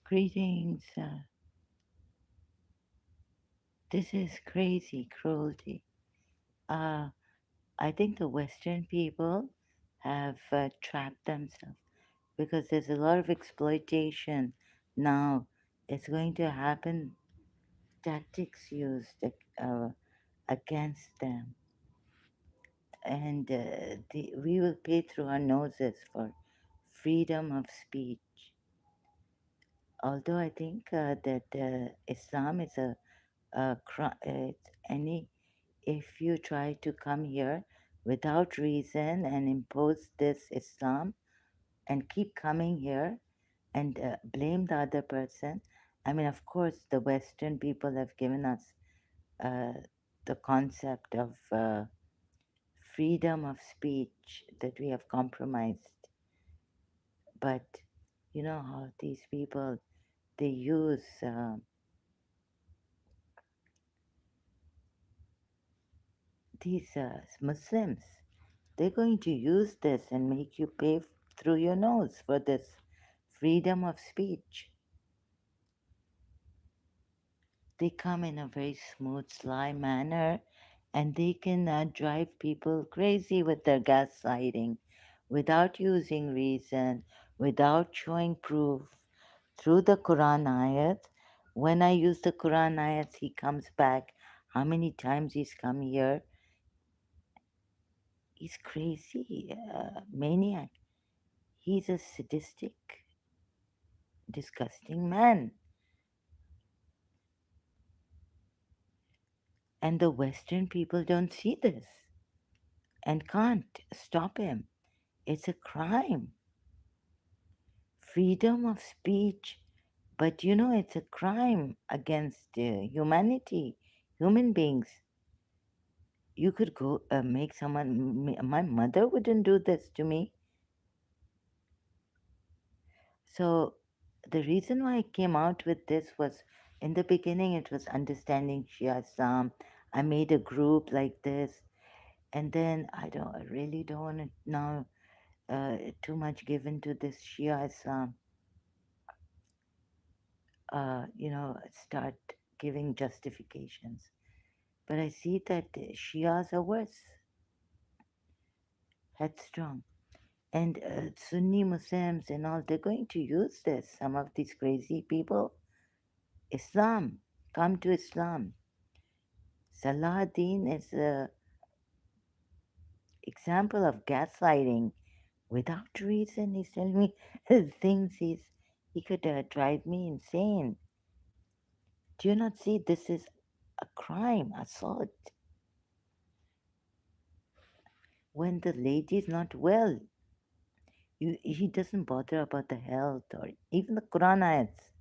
Greetings. This is crazy cruelty. Uh, I think the Western people have trapped themselves because there's a lot of exploitation now. It's going to happen, tactics used against them, and we will pay through our noses for freedom of speech. Although I think that Islam is it's any if you try to come here without reason and impose this Islam and keep coming here and blame the other person. I mean, of course, the Western people have given us uh, the concept of freedom of speech that we have compromised. But you know how these people they use these Muslims. They're going to use this and make you pay through your nose for this freedom of speech. They come in a very smooth, sly manner and they can drive people crazy with their gaslighting without using reason, without showing proof through the Quran ayat. When I use the Quran ayats, he comes back. How many times he's come here? He's crazy, maniac. He's a sadistic, disgusting man. And the Western people don't see this and can't stop him. It's a crime. Freedom of speech, but you know, it's a crime against humanity, human beings. You could go make someone, my mother wouldn't do this to me. So, the reason why I came out with this was in the beginning, it was understanding Shia Islam. I made a group like this, and then I really don't want to now too much given to this Shia Islam, start giving justifications. But I see that Shias are worse, headstrong. And Sunni Muslims and all, they're going to use this. Some of these crazy people, Islam, come to Islam. SalahAddeen is an example of gaslighting without reason. He's telling me things he could drive me insane. Do you not see this is a crime, assault? When the lady is not well, he doesn't bother about the health or even the Quran ayats.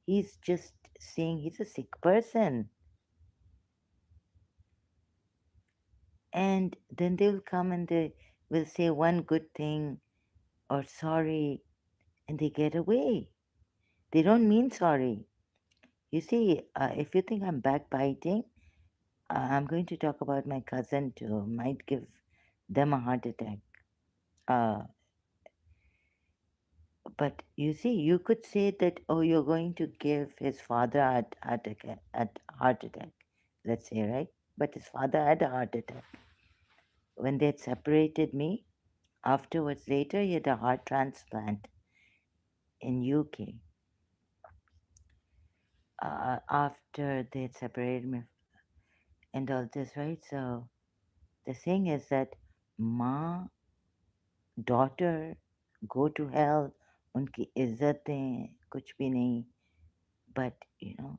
He's just saying he's a sick person. And then they will come and they will say one good thing or sorry and they get away. They don't mean sorry. You see, if you think I'm backbiting, I'm going to talk about my cousin too. Might give them a heart attack. Uh, but you see, you could say that, oh, you're going to give his father a heart attack, let's say, right? But his father had a heart attack. When they had separated me, afterwards, later, he had a heart transplant in UK. After they had separated me and all this, right? So the thing is that Ma, daughter, go to hell, उनकी इज्जतें कुछ भी नहीं. But you know,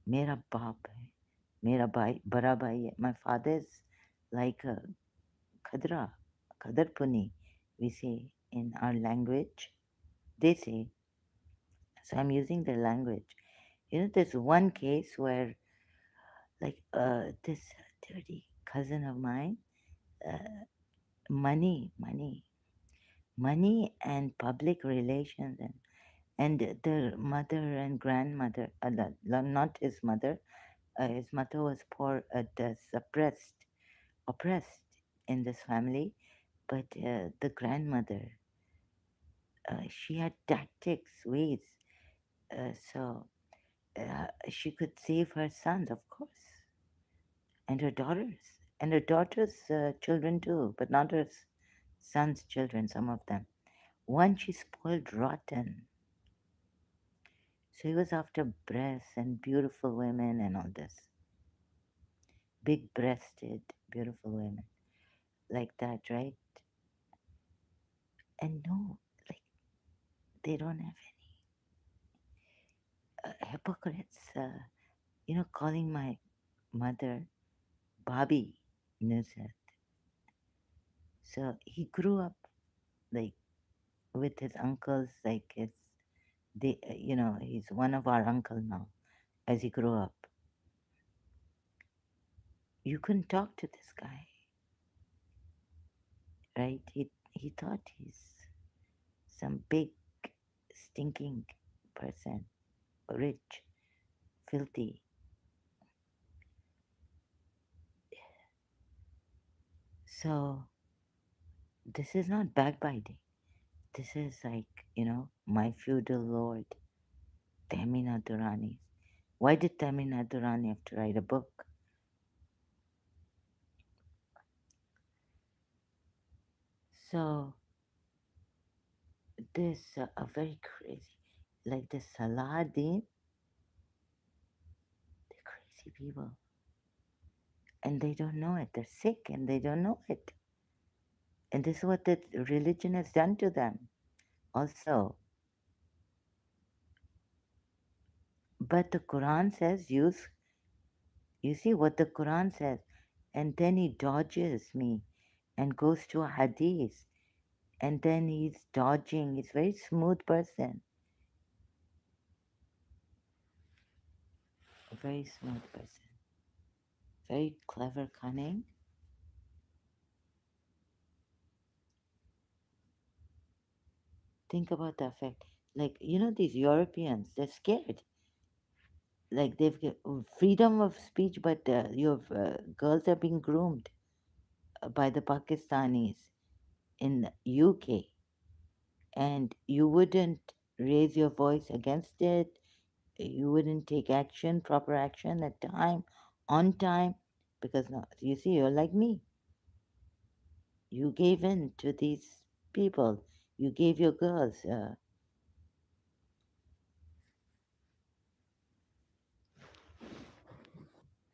मेरा बाप है, मेरा भाई, बड़ा भाई है. My father is like a khadra, khadarpuni, we say in our language. They say, so I'm using their language. You know, there's one case where, like, this dirty cousin of mine, uh, money, money and public relations and the mother and grandmother, not his mother was poor, suppressed, oppressed in this family, but the grandmother She had tactics, ways, so she could save her sons, of course, and her daughter's children too, but not her son's children, some of them. One she spoiled rotten. So he was after breasts and beautiful women and all this. Big breasted, beautiful women. Like that, right? And no, like they don't have any hypocrites, calling my mother Bobby Nusrat. So he grew up like with his uncles, like he's one of our uncle now. As he grew up, you couldn't talk to this guy, right? He thought he's some big stinking person, rich, filthy. So this is not backbiting. This is like, my feudal lord, Tamina Durrani. Why did Tamina Durrani have to write a book? So this are very crazy, like the SalahAddeen, they're crazy people, and they don't know it. They're sick and they don't know it, and this is what the religion has done to them. Also, but the Quran says use. You see what the Quran says, and then he dodges me, and goes to a hadith, and then he's dodging. He's a very smooth person, a very smooth person, very clever, cunning. Think about the effect. Like, these Europeans, they're scared. Like, they've got freedom of speech, but your girls are being groomed by the Pakistanis in UK, and you wouldn't raise your voice against it. You wouldn't take action, proper action at time, on time, because no, you see, you're like me. You gave in to these people. You gave your girls,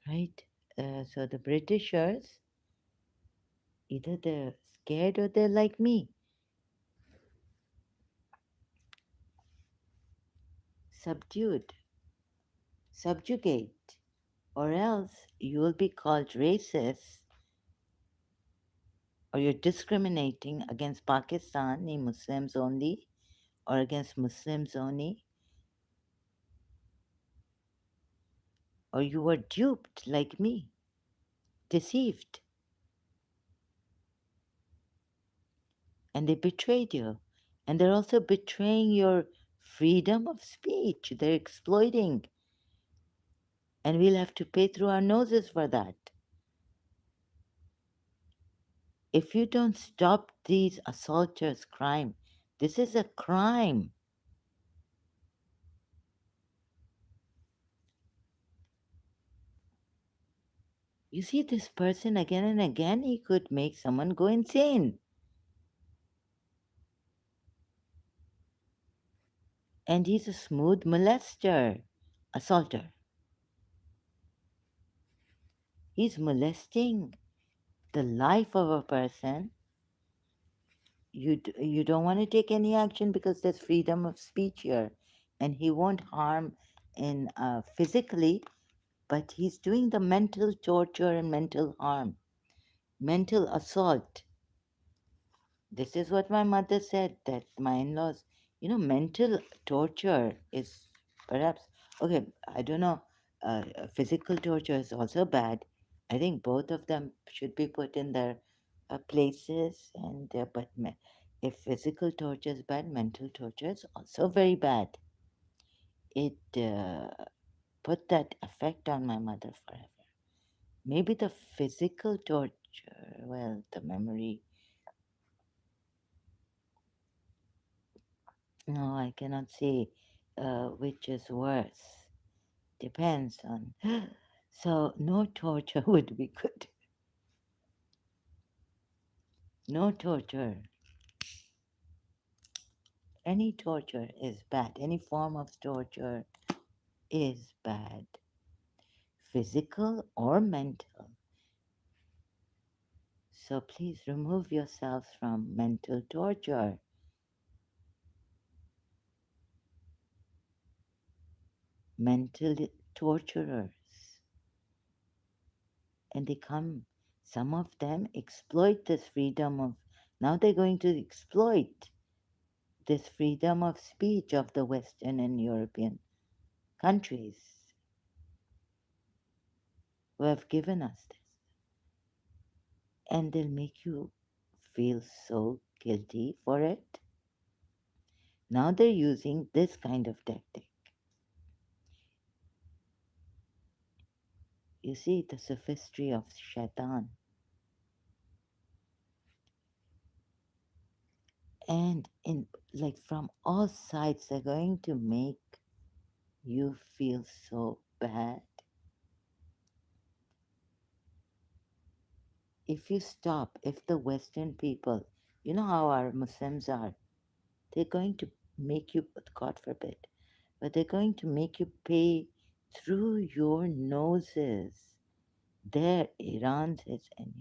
right? So the Britishers, either they're scared or they're like me, subdued, subjugate, or else you will be called racist, or you're discriminating against Pakistani Muslims only, or against Muslims only, or you were duped like me, deceived, and they betrayed you. And they're also betraying your freedom of speech. They're exploiting, and we'll have to pay through our noses for that. If you don't stop these assaulters' crime, this is a crime. You see this person again and again, he could make someone go insane. And he's a smooth molester, assaulter. He's molesting the life of a person. You don't want to take any action because there's freedom of speech here, and he won't harm in physically, but he's doing the mental torture and mental harm, mental assault. This is what my mother said, that my in-laws, mental torture is perhaps okay. I don't know. Physical torture is also bad. I think both of them should be put in their places. And if physical torture is bad, mental torture is also very bad. It put that effect on my mother forever. Maybe the physical torture, well, the memory. No, I cannot say which is worse. Depends on. So, no torture would be good. No torture. Any torture is bad. Any form of torture is bad, physical or mental. So, please remove yourselves from mental torture. Mental torturers. And they come, some of them exploit this freedom of, now they're going to exploit this freedom of speech of the Western and European countries who have given us this. And they'll make you feel so guilty for it. Now they're using this kind of tactic. You see the sophistry of Shaitan. And in like from all sides, they're going to make you feel so bad. If you stop, if the Western people, you know how our Muslims are, they're going to make you, God forbid, but they're going to make you pay through your noses. There, Iran says, and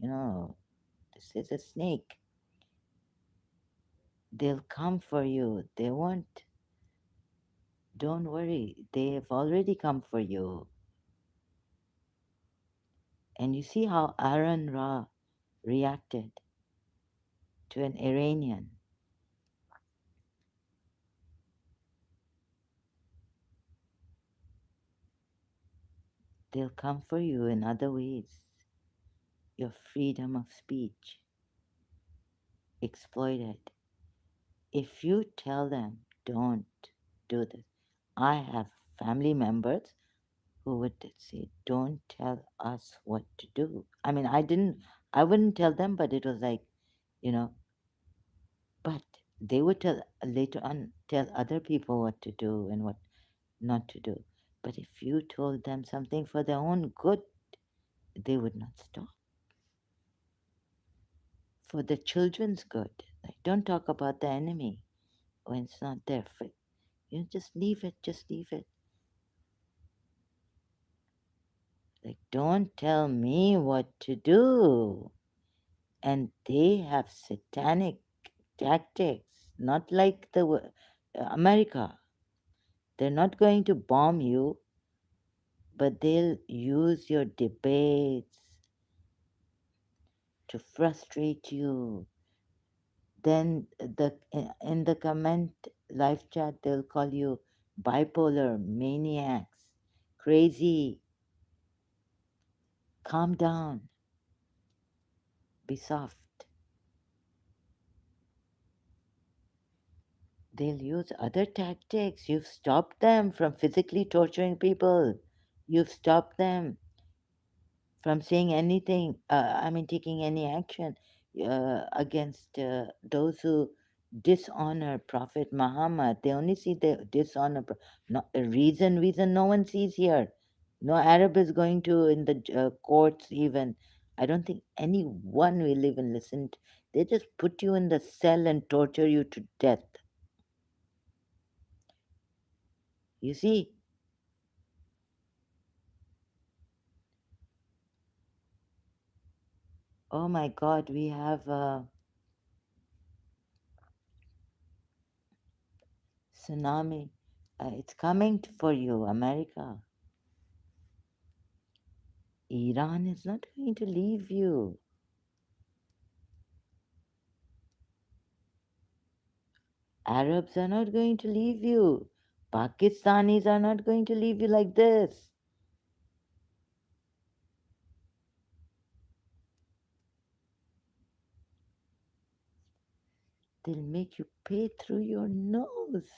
this is a snake. They'll come for you. They won't. Don't worry. They have already come for you. And you see how Aaron Ra reacted to an Iranian. They'll come for you in other ways. Your freedom of speech exploited. If you tell them, don't do this, I have family members who would say, don't tell us what to do. I mean, I wouldn't tell them, but it was like, you know, but they would tell later on, tell other people what to do and what not to do. But if you told them something for their own good, they would not stop. For the children's good. Like, don't talk about the enemy when it's not there. Just leave it, just leave it. Like, don't tell me what to do. And they have satanic tactics, not like America. They're not going to bomb you, but they'll use your debates to frustrate you. Then in the comment live chat, they'll call you bipolar, maniacs, crazy. Calm down, be soft. They'll use other tactics. You've stopped them from physically torturing people. You've stopped them from saying anything, taking any action against those who dishonor Prophet Muhammad. They only see the dishonor. No, reason no one sees here. No Arab is going to in the courts even. I don't think anyone will even listen. They just put you in the cell and torture you to death. You see, oh my God, we have a tsunami. It's coming for you, America. Iran is not going to leave you. Arabs are not going to leave you. Pakistanis are not going to leave you like this. They'll make you pay through your nose.